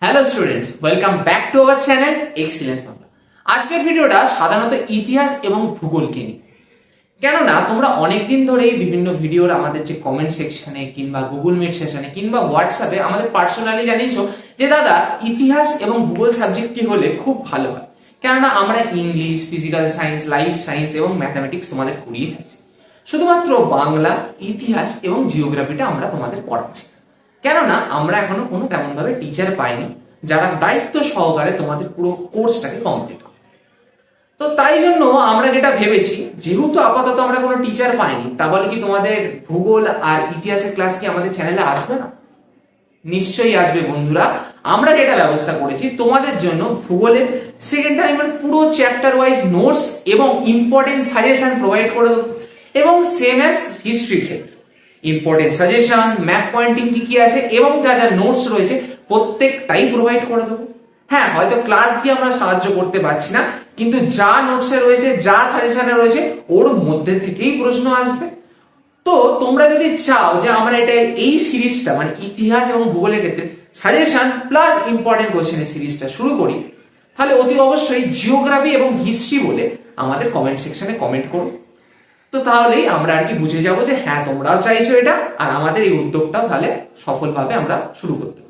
Hello students, welcome back to our channel excellence Bangla. আজকের ভিডিওটা সাধারণত ইতিহাস এবং ভূগোলকে নিয়ে। কেননা তোমরা অনেকদিন ধরেই বিভিন্ন ভিডিওর আমাদের যে কমেন্ট সেকশনে কিংবা গুগল মিট সেশনে কিংবা হোয়াটসঅ্যাপে আমাদের পার্সোনালি জানিয়েছো যে দাদা ইতিহাস এবং ভূগোল সাবজেক্টটি হলে খুব ভালো হয়, কেননা আমরা English, physical science, life science এবং ম্যাথামেটিক্স তোমাদের করিয়ে থাকছি। শুধুমাত্র বাংলা, ইতিহাস এবং জিওগ্রাফিটা আমরা তোমাদের পড়াচ্ছি, কেননা আমরা এখনো কোনো তেমন ভাবে টিচার পাইনি যারা দায়িত্ব সহকারে তোমাদের পুরো কোর্সটাকে কমপ্লিট করে। তো তাই জন্য আমরা যেটা ভেবেছি, যেহেতু আপাতত আমরা কোনো টিচার পাইনি, তা বলে কি তোমাদের ভূগোল আর ইতিহাসের ক্লাস কি আমাদের চ্যানেলে আসবে না? নিশ্চয়ই আসবে বন্ধুরা। আমরা যেটা ব্যবস্থা করেছি তোমাদের জন্য ভূগোলের সেকেন্ড টাইমের পুরো চ্যাপ্টার ওয়াইজ নোটস এবং ইম্পর্টেন্ট সাজেশন প্রোভাইড করে দেবো, এবং সেম অ্যাজ হিস্ট্রির ক্ষেত্রে ইম্পর্টেন্ট সাজেশন, ম্যাপ পয়েন্টিং কি কি আছে এবং যা যা নোটস রয়েছে প্রত্যেকটাই প্রোভাইড করে দেবো। হ্যাঁ, হয়তো ক্লাস দিয়ে আমরা সাহায্য করতে পারছি না, কিন্তু যা নোটসে রয়েছে, যা সাজেশনে রয়েছে, ওর মধ্যে থেকেই প্রশ্ন আসবে। তো তোমরা যদি চাও যে আমরা এটা এই সিরিজটা মানে ইতিহাস এবং ভূগোলের ক্ষেত্রে সাজেশন প্লাস ইম্পর্টেন্ট কোশ্চেনের সিরিজটা শুরু করি, তাহলে অতি অবশ্যই জিওগ্রাফি এবং হিস্ট্রি বলে আমাদের কমেন্ট সেকশনে কমেন্ট করো। তো তাহলেই আমরা আর কি বুঝে যাবো যে হ্যাঁ তোমরাও চাইছো এটা, আর আমাদের এই উদ্যোগটাও তাহলে সফলভাবে আমরা শুরু করতে পারি।